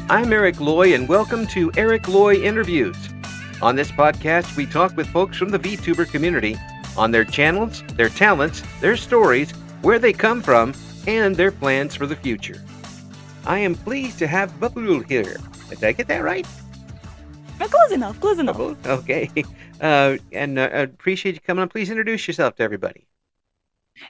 I'm Eric Loy, and welcome to Eric Loy Interviews. On this podcast, we talk with folks from the VTuber community on their channels, their talents, their stories, where they come from, and their plans for the future. I am pleased to have Bubulle here. Did I get that right? Close enough. Bubulle? Okay. Appreciate you coming on. Please introduce yourself to everybody.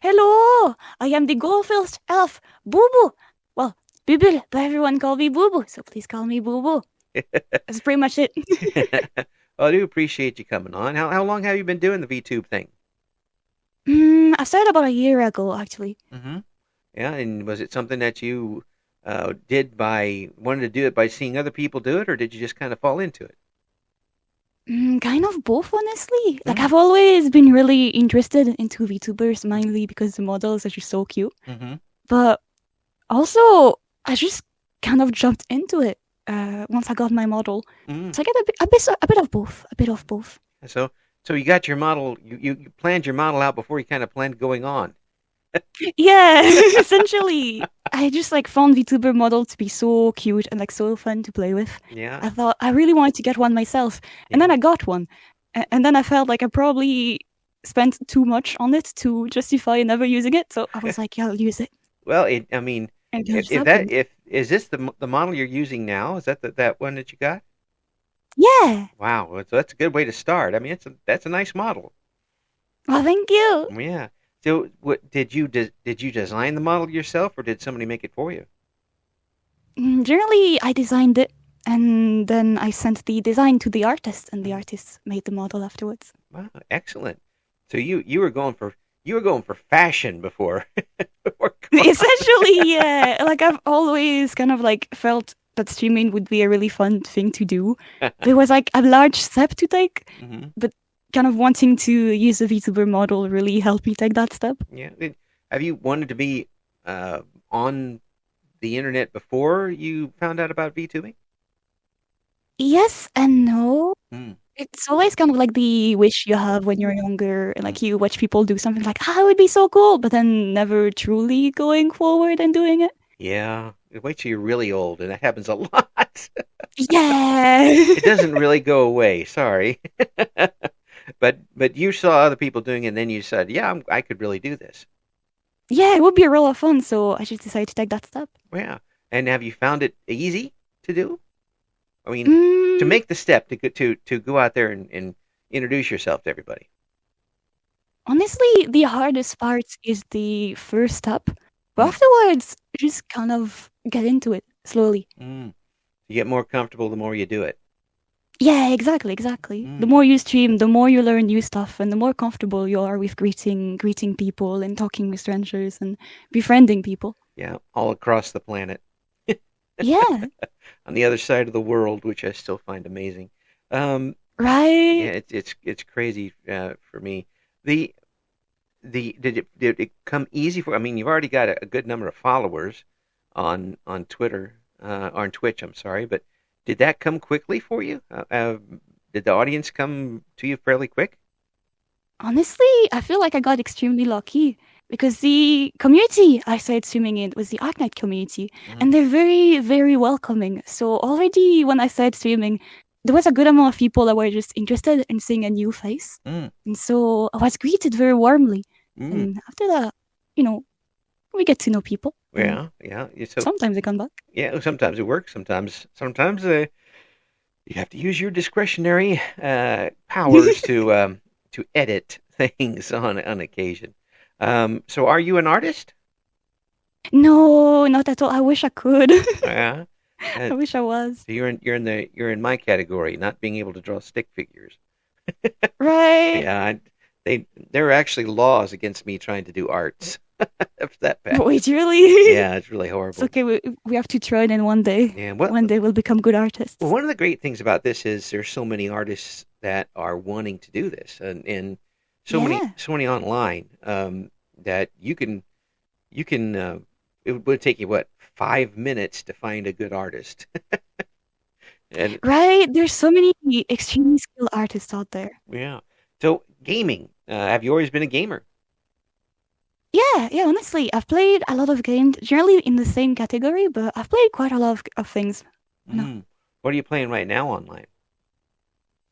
Hello, I am the gold-faced elf, Bubulle. Well, Bubulle, but everyone call me Bubulle, so please call me Bubulle. That's pretty much it. Well, I do appreciate you coming on. How long have you been doing the VTube thing? I started about a year ago, actually. Mm-hmm. Yeah, and was it something that you wanted to do it by seeing other people do it, or did you just kind of fall into it? Kind of both, honestly. Like, I've always been really interested into VTubers, mainly because the models are just so cute. Mm-hmm. But also, I just kind of jumped into it once I got my model. Mm. So I get a bit of both. So you got your model. You planned your model out before you kind of planned going on. Yeah, essentially. I just found VTuber model to be so cute and so fun to play with. Yeah. I thought I really wanted to get one myself, and then I got one, and then I felt like I probably spent too much on it to justify never using it. So I was like, yeah, I'll use it. Well, is this the model you're using now? Is that that one that you got? Yeah. Wow, so that's a good way to start. I mean, that's a nice model. Well, thank you. Yeah. So, what did you design the model yourself, or did somebody make it for you? Generally, I designed it, and then I sent the design to the artist, and the artist made the model afterwards. Wow, excellent. So you were going for fashion before. Essentially, yeah. I've always kind of felt that streaming would be a really fun thing to do. It was a large step to take, but kind of wanting to use a VTuber model really helped me take that step. Yeah. Have you wanted to be on the internet before you found out about VTubing? Yes and no. Mm. It's always kind of the wish you have when you're younger, and you watch people do something it would be so cool, but then never truly going forward and doing it. Yeah. Wait till you're really old, and that happens a lot. Yeah. It doesn't really go away. Sorry. But you saw other people doing it, and then you said, yeah, I could really do this. Yeah, it would be a lot of fun, so I just decided to take that step. Yeah. And have you found it easy to do? I mean, to make the step to go out there and introduce yourself to everybody. Honestly, the hardest part is the first step. But afterwards, just kind of get into it slowly. You get more comfortable the more you do it. Yeah, exactly. The more you stream, the more you learn new stuff, and the more comfortable you are with greeting people and talking with strangers and befriending people. Yeah, all across the planet. Yeah. On the other side of the world, which I still find amazing. Right. Yeah, it's crazy for me. Did it come easy for? I mean, you've already got a good number of followers on Twitter, on Twitch. I'm sorry, but did that come quickly for you? Did the audience come to you fairly quick? Honestly, I feel like I got extremely lucky because the community I started streaming in was the Arknight community, and they're very, very welcoming. So already when I started streaming, there was a good amount of people that were just interested in seeing a new face. And so I was greeted very warmly. And after that, we get to know people. Yeah. So, sometimes they come back. Yeah, sometimes it works. Sometimes you have to use your discretionary powers to edit things on occasion. So are you an artist? No, not at all. I wish I could. Yeah. I wish I was. You're in my category, not being able to draw stick figures. Right. Yeah, there are actually laws against me trying to do arts. It's that bad. Wait, really? Yeah, it's really horrible. It's okay. We have to try it in one day. Yeah, one day we'll become good artists. Well, one of the great things about this is there's so many artists that are wanting to do this, and so many online that you can. It would take you 5 minutes to find a good artist. Right, there's so many extremely skilled artists out there. Yeah. So gaming. Have you always been a gamer? Yeah, honestly, I've played a lot of games, generally in the same category, but I've played quite a lot of things. No. What are you playing right now online?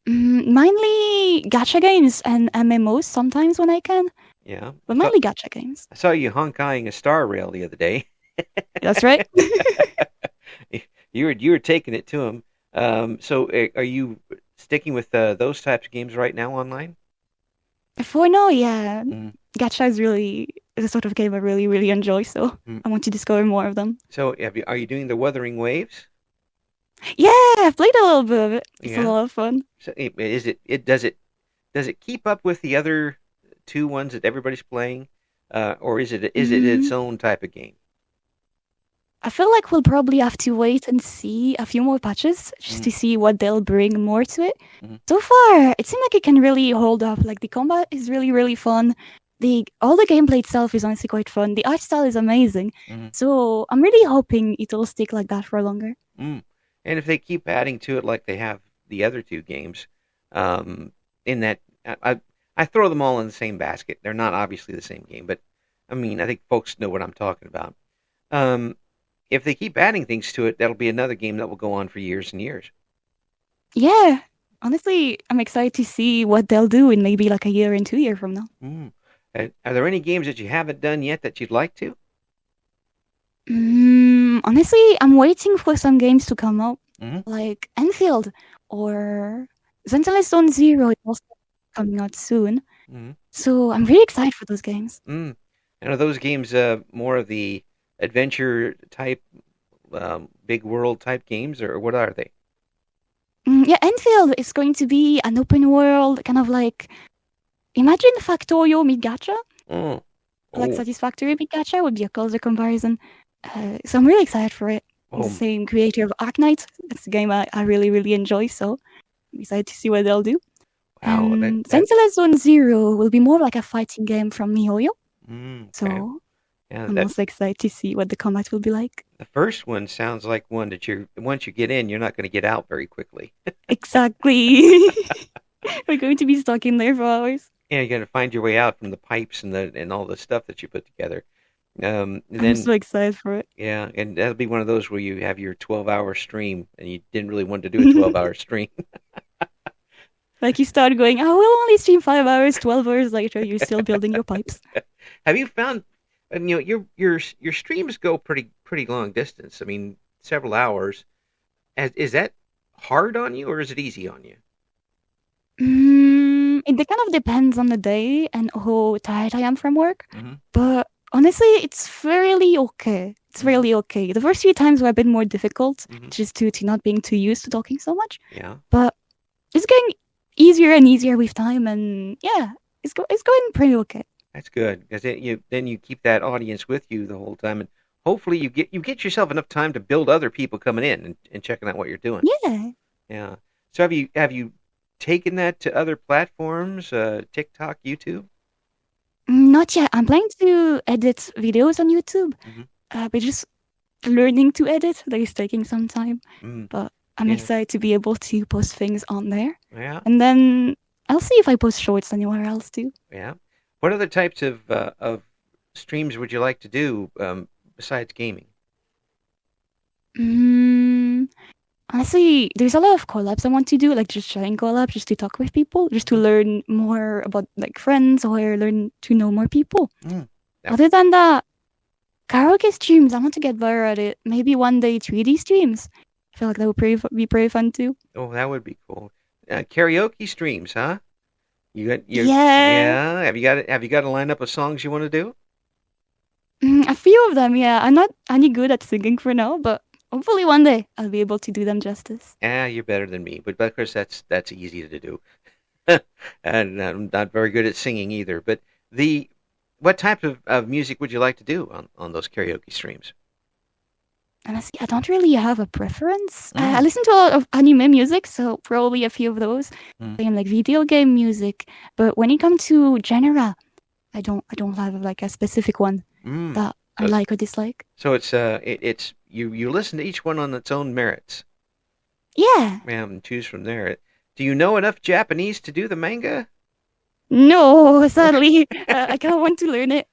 Mainly gacha games and MMOs sometimes when I can, Yeah, but mainly gacha games. I saw you honk-eyeing a Star Rail the other day. That's right. You were taking it to him. So are you sticking with those types of games right now online? For now, yeah, Mm, gacha is really the sort of game I really, really enjoy, so mm. I want to discover more of them. So are you doing the Wuthering Waves? Yeah, I've played a little bit of it. It's a Yeah. lot of fun. So is it does it keep up with the other two ones that everybody's playing, or is it its Mm, own type of game? I feel like we'll probably have to wait and see a few more patches just Mm, to see what they'll bring more to it. mm, So far, it seems like it can really hold up. Like the combat is really, really fun. All the gameplay itself is honestly quite fun. The art style is amazing. mm, So I'm really hoping it'll stick like that for longer. mm. And if they keep adding to it like they have the other two games, um, in that I throw them all in the same basket. They're not obviously the same game, but I mean I think folks know what I'm talking about. Um, if they keep adding things to it, that'll be another game that will go on for years and years. Yeah, honestly, I'm excited to see what they'll do in maybe like a year and 2 years from now. Mm. Are there any games that you haven't done yet that you'd like to? Honestly, I'm waiting for some games to come out, Mm-hmm. like Enfield or Zentaless Zone Zero is also coming out soon. Mm-hmm. So I'm really excited for those games. Mm. And are those games more of the adventure type, big world type games, or what are they? Yeah, Enfield is going to be an open world, kind of like imagine Factorio meet Gacha. Oh, Like oh, Satisfactory meet Gacha would be a closer comparison. So I'm really excited for it. The oh! same creator of Arknight. It's a game I really, really enjoy, so I'm excited to see what they'll do. Wow, And that. Zentaless Zone Zero will be more like a fighting game from MiHoYo. Okay. So Yeah, I'm that also excited to see what the combat will be like. the first one sounds like one that you're once you get in, you're not going to get out very quickly. Exactly. We're going to be stuck in there for hours. Yeah, you got to find your way out from the pipes and all the stuff that you put together. And I'm then so excited for it. yeah, and that'll be one of those where you have your 12-hour stream, and you didn't really want to do a 12-hour stream. Like you start going, oh, we'll only stream 5 hours, 12 hours later, you're still building your pipes. Have you found, your streams go pretty long distance. I mean, several hours. Is that hard on you, or is it easy on you? It kind of depends on the day and how tired I am from work. Mm-hmm. But honestly, it's fairly okay. It's really okay. The first few times were a bit more difficult, Mm-hmm. just due to not being too used to talking so much. Yeah, But it's getting easier and easier with time, and yeah, it's going pretty okay. that's good because then you keep that audience with you the whole time, and hopefully you get yourself enough time to build other people coming in and checking out what you're doing. Yeah. Yeah. So have you taken that to other platforms, TikTok, YouTube? Not yet. I'm planning to edit videos on YouTube, Mm-hmm. but just learning to edit. That is taking some time, Mm, but I'm yeah. excited to be able to post things on there. Yeah. And then I'll see if I post shorts anywhere else too. Yeah. What other types of streams would you like to do besides gaming? Mm, honestly, there's a lot of collabs I want to do, like just sharing collabs, just to talk with people, just to Mhm. learn more about like friends or learn to know more people. Mm. That, Other than that, karaoke streams, I want to get better at it. Maybe one day 3D streams. I feel like that would be pretty fun too. oh, that would be cool. Karaoke streams, huh? Yeah, Yeah. Have you got a lineup of songs you want to do? a few of them. Yeah, I'm not any good at singing for now, but hopefully one day I'll be able to do them justice. Ah, you're better than me, but of course that's easy to do. And I'm not very good at singing either. But the what type of music would you like to do on those karaoke streams? Honestly, I don't really have a preference. I Mm, listen to a lot of anime music, so probably a few of those. mm, Same like video game music. But when it comes to genre, I don't have like a specific one mm. that I So, like or dislike. so it's you listen to each one on its own merits. Yeah. And choose from there. Do you know enough Japanese to do the manga? No, sadly, I kind of want to learn it,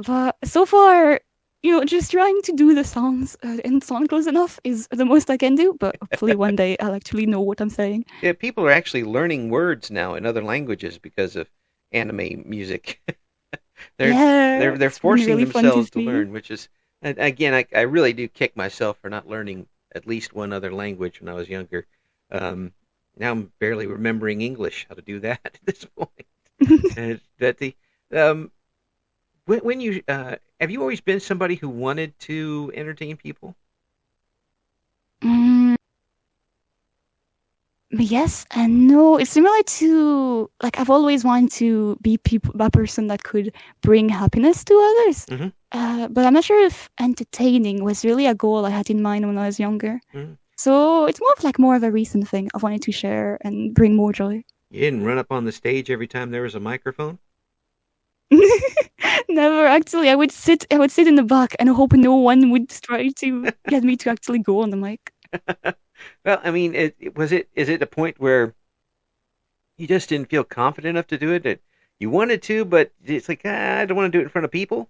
but so far just trying to do the songs and sound close enough is the most I can do. But hopefully one day I'll actually know what I'm saying. Yeah, people are actually learning words now in other languages because of anime music. they're Yeah, they're it's been forcing really fun to themselves to see. learn, which is again, I really do kick myself for not learning at least one other language when I was younger. Um, Now I'm barely remembering English, how to do that at this point. But the um, when you have you always been somebody who wanted to entertain people? Mm, yes and no. It's similar to like I've always wanted to be a person that could bring happiness to others. Mm-hmm. But I'm not sure if entertaining was really a goal I had in mind when I was younger. Mm-hmm. So it's more of a recent thing I wanted to share and bring more joy. You didn't run up on the stage every time there was a microphone? Never actually. I would sit in the back and hope no one would try to get me to actually go on the mic. Well, I mean, is it a point where you just didn't feel confident enough to do it? That you wanted to, but it's like I don't want to do it in front of people.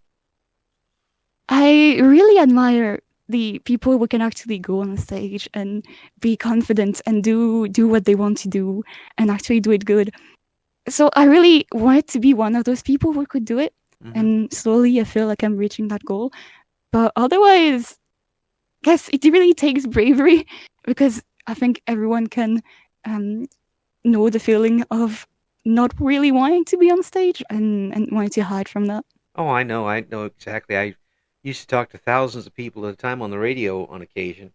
I really admire the people who can actually go on stage and be confident and do what they want to do and actually do it good. So I really wanted to be one of those people who could do it. Mm-hmm. And slowly I feel like I'm reaching that goal. But otherwise, I guess it really takes bravery because I think everyone can know the feeling of not really wanting to be on stage and wanting to hide from that. Oh, I know exactly. I used to talk to thousands of people at a time on the radio on occasion,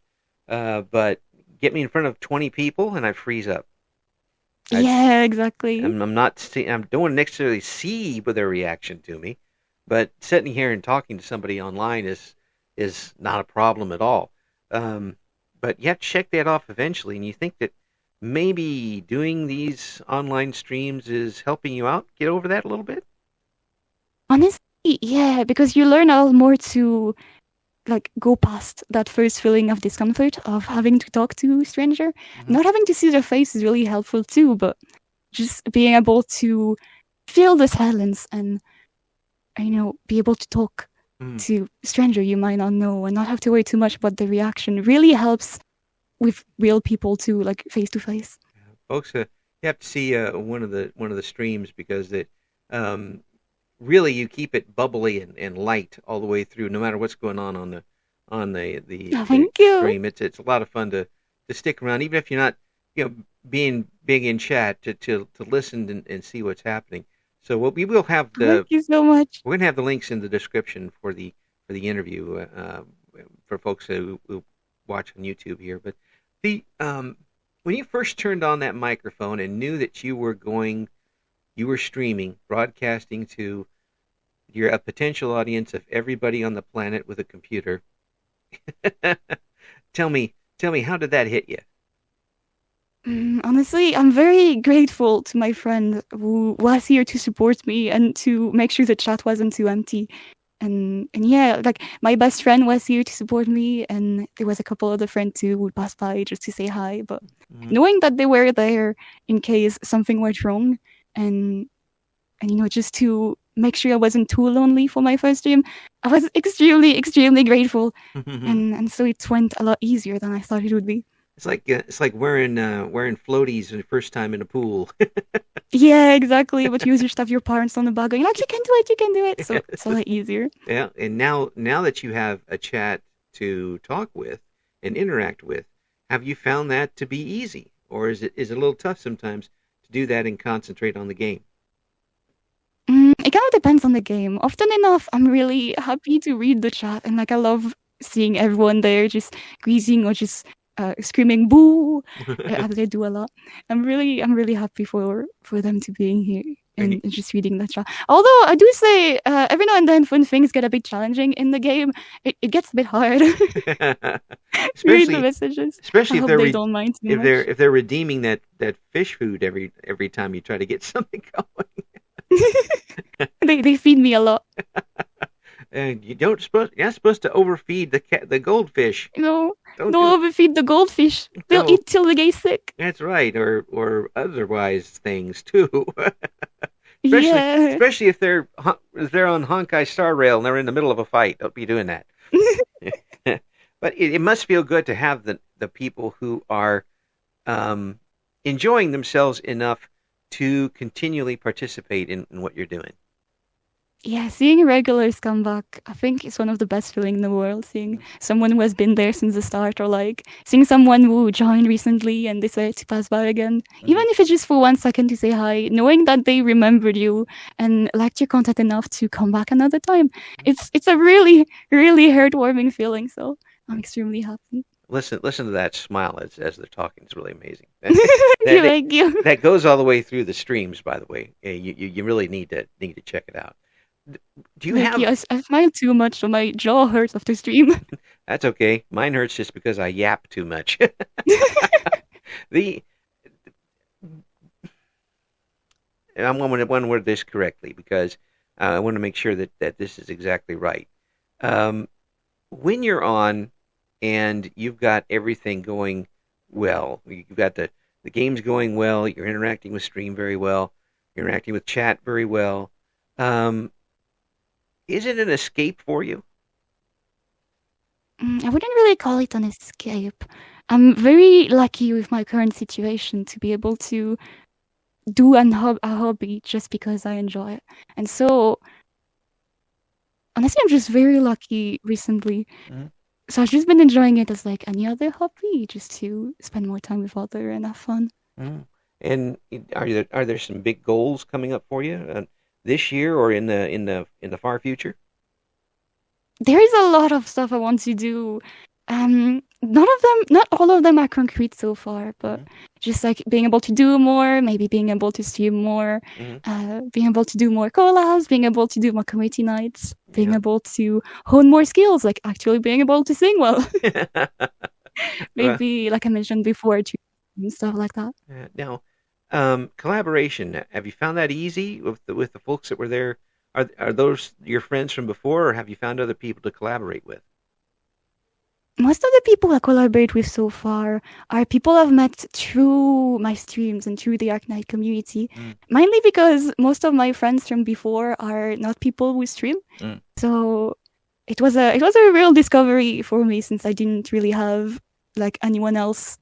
but get me in front of 20 people and I freeze up. I, Yeah, exactly. I'm not. I don't necessarily see their reaction to me, but sitting here and talking to somebody online is not a problem at all. Um, but you have to check that off eventually, and you think that maybe doing these online streams is helping you out get over that a little bit. Honestly, yeah, because you learn a lot more to like go past that first feeling of discomfort of having to talk to a stranger. Mm-hmm. Not having to see their face is really helpful too, but just being able to feel the silence and be able to talk Mm. to a stranger you might not know and not have to worry too much about the reaction really helps with real people too, like face to face. Folks, you have to see one of the streams because that um, really you keep it bubbly and light all the way through, no matter what's going on the Thank you. stream. It's a lot of fun to stick around, even if you're not being big in chat to listen and see what's happening. So we will have Thank you so much. we're gonna have the links in the description for the interview for folks who watch on YouTube here. But the when you first turned on that microphone and knew that you were streaming, broadcasting to a potential audience of everybody on the planet with a computer. Tell me, how did that hit you? Honestly, I'm very grateful to my friend who was here to support me and to make sure the chat wasn't too empty. And yeah, like my best friend was here to support me, and there was a couple other friends too who passed by just to say hi. But Mm-hmm. knowing that they were there in case something went wrong, and just to make sure I wasn't too lonely for my first stream, I was extremely, extremely grateful, and so it went a lot easier than I thought it would be. It's like wearing floaties for the first time in a pool. Yeah, exactly. But you just have your parents on the back going like, "You can do it, you can do it." So it's a lot easier. Yeah, and now that you have a chat to talk with and interact with, have you found that to be easy, or is it a little tough sometimes to do that and concentrate on the game? It kind of depends on the game. Often enough, I'm really happy to read the chat, and like I love seeing everyone there just greasing or just screaming "boo" as they do a lot. I'm really happy for them to being here and just reading the chat. Although I do say every now and then when things get a bit challenging in the game, it gets a bit hard. Read the especially messages. I especially hope they don't mind too much. if they're redeeming that fish food every time you try to get something going. They feed me a lot. And you're not supposed to overfeed the goldfish. No, Don't don't overfeed the goldfish. They'll No. eat till they get sick. That's right, or otherwise things too. Yeah. Especially if they're on Honkai Star Rail and they're in the middle of a fight. Don't be doing that. But it must feel good to have the people who are um, enjoying themselves enough to continually participate in what you're doing. Yeah, seeing regulars come back, I think it's one of the best feeling in the world. Seeing someone who has been there since the start, or like seeing someone who joined recently and decided to pass by again, even if it's just for 1 second to say hi, knowing that they remembered you and liked your content enough to come back another time. It's a really, really heartwarming feeling. So I'm extremely happy. Listen to that smile as they're talking. It's really amazing. Thank you. That goes all the way through the streams, by the way. You really need to check it out. Do you Thank have? you. I smiled too much, so my jaw hurts after stream. That's okay. Mine hurts just because I yap too much. the I'm going to one word this correctly because I want to make sure that this is exactly right. Um, when you're on and you've got everything going well, you've got the game's going well, you're interacting with stream very well, you're interacting with chat very well. Um, is it an escape for you? I wouldn't really call it an escape. I'm very lucky with my current situation to be able to do a hobby just because I enjoy it. And so, honestly, I'm just very lucky recently. Mm-hmm. So I've just been enjoying it as like any other hobby, just to spend more time with other and have fun. Mm-hmm. And are there some big goals coming up for you this year or in the far future? There is a lot of stuff I want to do. Not all of them are concrete so far, but just like being able to do more, maybe being able to stream more, being able to do more collabs, being able to do more community nights, being able to hone more skills, like actually being able to sing well. Maybe, like I mentioned before, and stuff like that. Now, collaboration. Have you found that easy with the folks that were there? Are those your friends from before, or have you found other people to collaborate with? Most of the people I collaborate with so far are people I've met through my streams and through the Arknight community. Mainly because most of my friends from before are not people who stream. So it was a real discovery for me, since I didn't really have like anyone else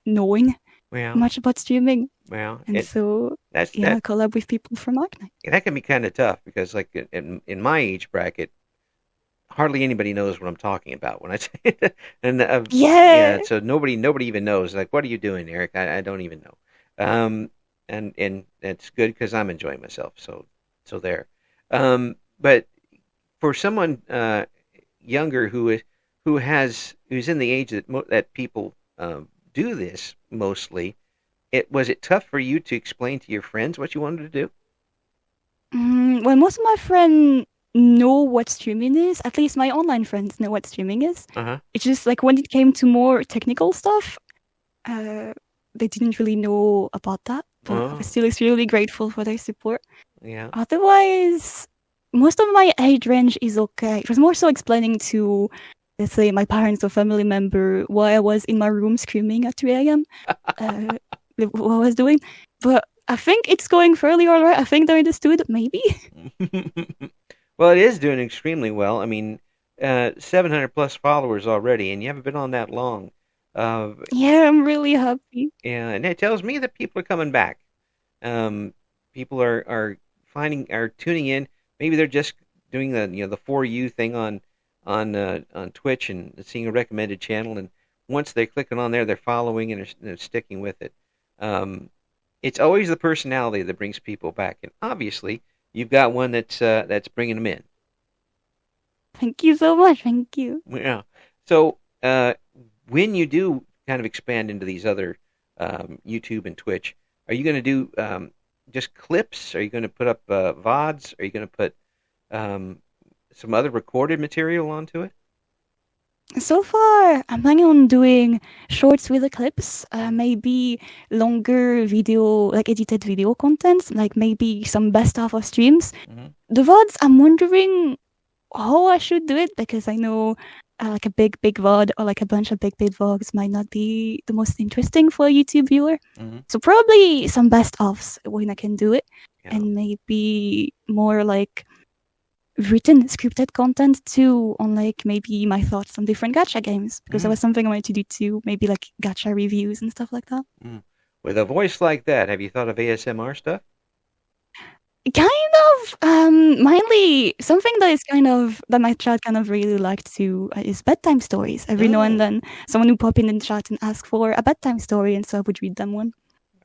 knowing much about streaming. And so I collab with people from Arknight. That can be kind of tough because, like, in my age bracket, hardly anybody knows what I'm talking about when I say it. And so nobody even knows. Like, what are you doing, Eric? I don't even know. And it's good because I'm enjoying myself. So there. But for someone younger who's in the age that people do this mostly, was it tough for you to explain to your friends what you wanted to do? Well, most of my friends know what streaming is. At least my online friends know what streaming is. It's just like when it came to more technical stuff, they didn't really know about that. But I was still extremely grateful for their support. Yeah. Otherwise, most of my age range is okay. It was more so explaining to, let's say, my parents or family member why I was in my room screaming at 3 a.m. What I was doing. But I think it's going fairly all right. I think they understood, maybe. Well, it is doing extremely well. I mean, 700 plus followers already, and you haven't been on that long. Yeah, I'm really happy. Yeah, and it tells me that people are coming back. People are tuning in. Maybe they're just doing the for you thing on Twitch and seeing a recommended channel, and once they're clicking on there, they're following and they're sticking with it. It's always the personality that brings people back, and obviously you've got one that's bringing them in. Thank you so much. Thank you. Yeah. So when you do kind of expand into these other YouTube and Twitch, are you going to do just clips? Are you going to put up VODs? Are you going to put some other recorded material onto it? So far, I'm planning on doing shorts with the clips, maybe longer video, like edited video content, like maybe some best of streams. The VODs, I'm wondering how I should do it, because I know like a big VOD or like a bunch of big vlogs might not be the most interesting for a YouTube viewer. So probably some best ofs when I can do it, and maybe more like written scripted content too, on like maybe my thoughts on different gacha games, because that Mm, was something I wanted to do too, maybe like gacha reviews and stuff like that. mm. With a voice like that, have you thought of ASMR stuff? Kind of, mainly something that is kind of that my chat kind of really liked to is bedtime stories. Every now and Mm, then, someone would pop in the chat and ask for a bedtime story, and so I would read them one.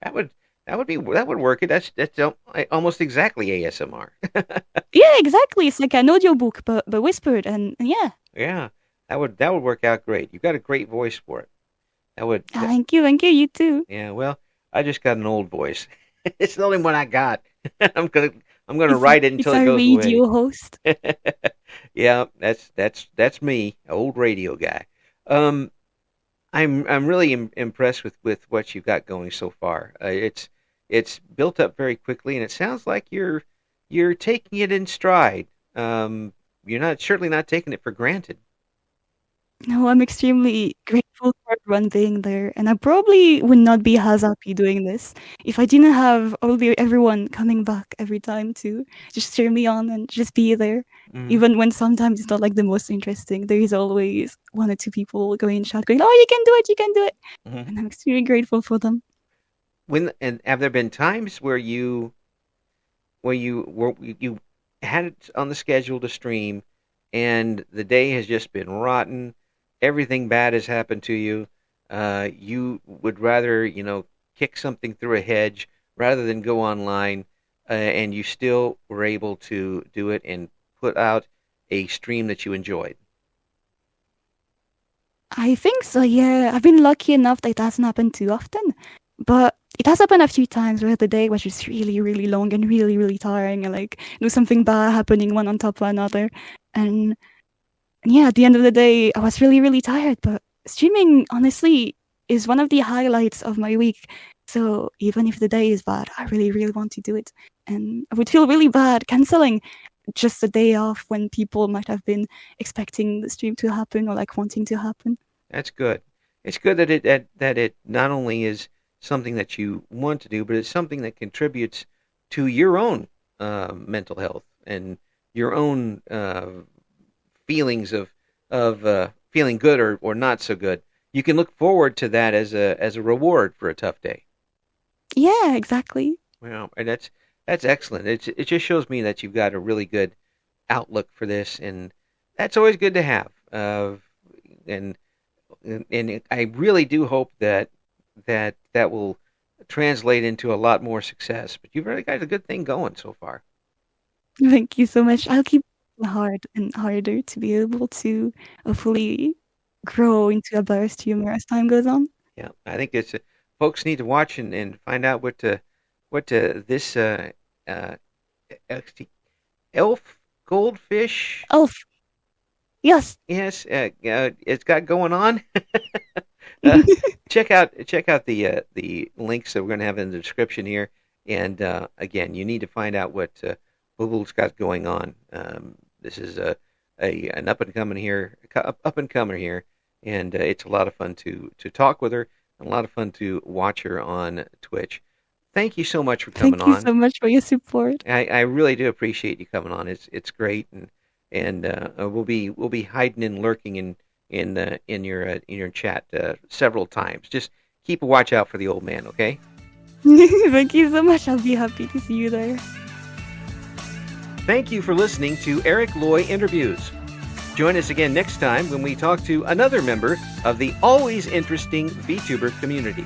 that would that would work. That's almost exactly ASMR. Yeah, exactly. It's like an audiobook, but whispered, and yeah. Yeah, that would work out great. You've got a great voice for it. That would that, Thank you, you too. yeah. Well, I just got an old voice. It's the only one I got. I'm gonna I'm gonna It's a, write it it's until it a goes away. radio host. Yeah, that's me, old radio guy. Um, I'm really impressed with what you've got going so far. It's built up very quickly, and it sounds like you're taking it in stride. You're not certainly not taking it for granted. No, I'm extremely grateful for everyone being there, and I probably would not be as happy doing this if I didn't have everyone coming back every time to just cheer me on and just be there. Hmm. Even when sometimes it's not like the most interesting, there is always one or two people going in chat going, "Oh, you can do it, you can do it," Hmm. and I'm extremely grateful for them. When and have there been times where you had it on the schedule to stream, and the day has just been rotten. Everything bad has happened to you. You would rather, kick something through a hedge rather than go online, and you still were able to do it and put out a stream that you enjoyed. I think so, yeah. I've been lucky enough that it hasn't happened too often, but it has happened a few times where the day was just really, really long and really, really tiring, and like there was something bad happening one on top of another. And yeah, at the end of the day, I was really, really tired. But streaming, honestly, is one of the highlights of my week. So even if the day is bad, I really, really want to do it. And I would feel really bad canceling just a day off when people might have been expecting the stream to happen or like wanting to happen. That's good. It's good that it not only is something that you want to do, but it's something that contributes to your own mental health and your own feelings of feeling good or not so good. You can look forward to that as a reward for a tough day. Yeah, exactly. Well, and that's excellent. It just shows me that you've got a really good outlook for this, and that's always good to have. And and I really do hope that will translate into a lot more success. But you've really got a good thing going so far. Thank you so much. I'll keep working hard and harder to be able to hopefully grow into a better streamer as time goes on. Yeah, I think it's folks need to watch and find out this uh, elf goldfish. Elf, yes. Yes, it's got going on. uh, check out the links that we're going to have in the description here. And again, you need to find out what Bubble's got going on. This is an up and comer here, and it's a lot of fun to talk with her, and a lot of fun to watch her on Twitch. Thank you so much for coming Thank you on. so much for your support. I really do appreciate you coming on. It's great, and we'll be hiding and lurking in your chat several times. Just keep a watch out for the old man, okay? Thank you so much. I'll be happy to see you there. Thank you for listening to Eric Loy Interviews. Join us again next time when we talk to another member of the always interesting VTuber community.